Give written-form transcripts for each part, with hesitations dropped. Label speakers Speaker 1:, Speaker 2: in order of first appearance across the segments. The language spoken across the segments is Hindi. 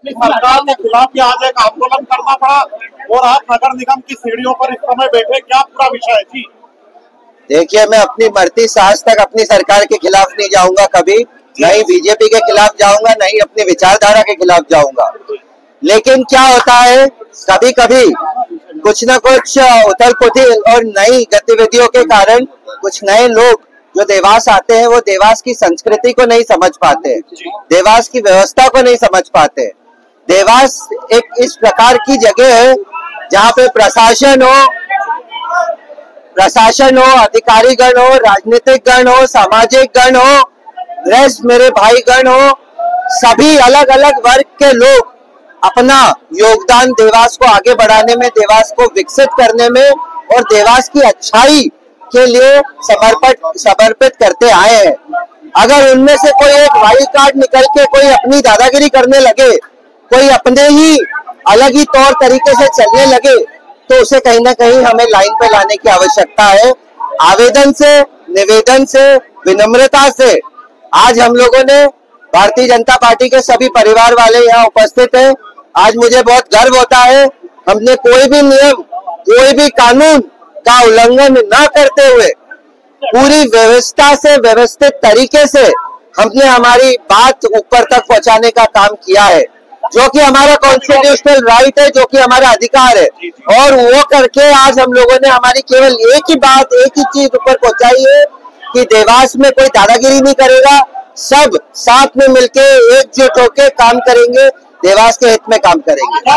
Speaker 1: सरकार के खिलाफ भी आज एक आंदोलन करना पड़ा और आप नगर निगम की सीढ़ियों पर इस समय बैठे, क्या पूरा विषय है जी?
Speaker 2: देखिए, मैं अपनी मरती सांस तक अपनी सरकार के खिलाफ नहीं जाऊंगा कभी, नहीं बीजेपी के खिलाफ जाऊंगा, नहीं अपनी विचारधारा के खिलाफ जाऊंगा। लेकिन क्या होता है, कभी कभी कुछ न कुछ उथल पुथल और नई गतिविधियों के कारण कुछ नए लोग जो देवास आते हैं वो देवास की संस्कृति को नहीं समझ पाते, देवास की व्यवस्था को नहीं समझ पाते। देवास एक इस प्रकार की जगह है जहाँ पे प्रशासन हो, अधिकारीगण हो, राजनीतिक गण हो, सामाजिक गण हो, रेस्ट मेरे भाई गण हो, सभी अलग अलग वर्ग के लोग अपना योगदान देवास को आगे बढ़ाने में, देवास को विकसित करने में और देवास की अच्छाई के लिए समर्पित करते आए हैं। अगर उनमें से कोई एक वाइल्ड कार्ड निकल के कोई अपनी दादागिरी करने लगे, कोई अपने ही अलग ही तौर तरीके से चलने लगे, तो उसे कहीं ना कहीं हमें लाइन पे लाने की आवश्यकता है। आवेदन से, निवेदन से, विनम्रता से आज हम लोगों ने, भारतीय जनता पार्टी के सभी परिवार वाले यहाँ उपस्थित हैं, आज मुझे बहुत गर्व होता है। हमने कोई भी नियम, कोई भी कानून का उल्लंघन न करते हुए पूरी व्यवस्था से, व्यवस्थित तरीके से हमने हमारी बात ऊपर तक पहुंचाने का काम किया है, जो कि हमारा कॉन्स्टिट्यूशनल राइट है, जो कि हमारा अधिकार है। और वो करके आज हम लोगों ने हमारी केवल एक ही बात, एक ही चीज ऊपर पहुंचाई है कि देवास में कोई दादागिरी नहीं करेगा, सब साथ में मिलके एकजुट होकर काम करेंगे, देवास के हित में काम करेंगे।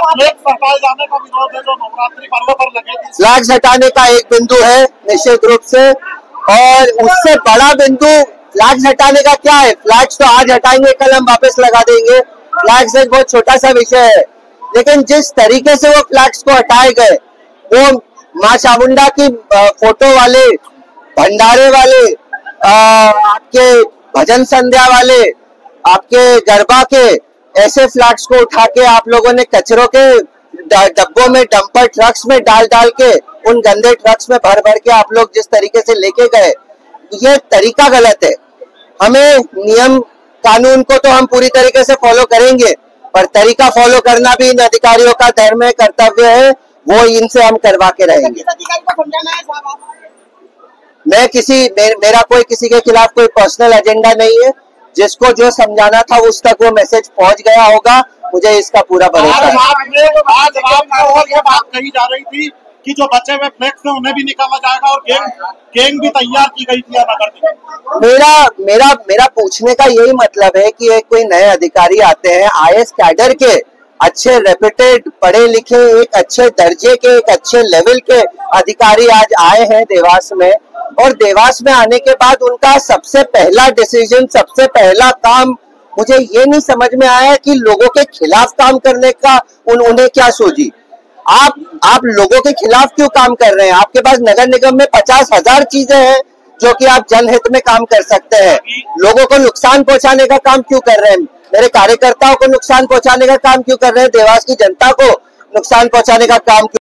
Speaker 2: फ्लैग्स हटाने का एक बिंदु है निश्चित रूप से, और उससे बड़ा बिंदु फ्लैग्स हटाने का क्या है? फ्लैग्स तो आज हटाएंगे, कल हम वापस लगा देंगे। फ्लैग्स एक बहुत छोटा सा विषय है, लेकिन जिस तरीके से वो फ्लैग्स को हटाए गए, वो माँ चामुंडा की फोटो वाले, भंडारे वाले, आपके भजन संध्या वाले, आपके गरबा के ऐसे फ्लैग्स को उठा के आप लोगों ने कचरों के डब्बों में, डंपर ट्रक्स में डाल के, उन गंदे ट्रक्स में भर के आप लोग जिस तरीके से लेके गए, ये तरीका गलत है। हमें नियम कानून को तो हम पूरी तरीके से फॉलो करेंगे, पर तरीका फॉलो करना भी इन अधिकारियों का धर्म है, कर्तव्य है, वो इनसे हम करवा के रहेंगे। मेरा कोई किसी के खिलाफ कोई पर्सनल एजेंडा नहीं है। जिसको जो समझाना था उस तक वो मैसेज पहुंच गया होगा, मुझे इसका पूरा भरोसा है।
Speaker 1: आज और ये बात कही जा रही थी कि जो बचे हुए फ्लैग्स हैं उन्हें भी निकाला जाएगा और गैंग भी तैयार की गई थी नगर निगम। मेरा पूछने का यही मतलब है कि एक कोई नए अधिकारी आते हैं, आईएएस कैडर के, अच्छे रेप्यूटेड, पढ़े लिखे, एक अच्छे दर्जे के, एक अच्छे लेवल के अधिकारी आज आए हैं देवास में, और देवास में आने के बाद उनका सबसे पहला डिसीजन, सबसे पहला काम, मुझे ये नहीं समझ में आया कि लोगों के खिलाफ काम करने का उन्हें क्या सोची। आप लोगों के खिलाफ क्यों काम कर रहे हैं? आपके पास नगर निगम में 50,000 चीजें हैं जो कि आप जनहित में काम कर सकते हैं। लोगों को नुकसान पहुंचाने का काम क्यों कर रहे हैं? मेरे कार्यकर्ताओं को नुकसान पहुंचाने का काम क्यों कर रहे हैं? देवास की जनता को नुकसान पहुंचाने का काम क्यों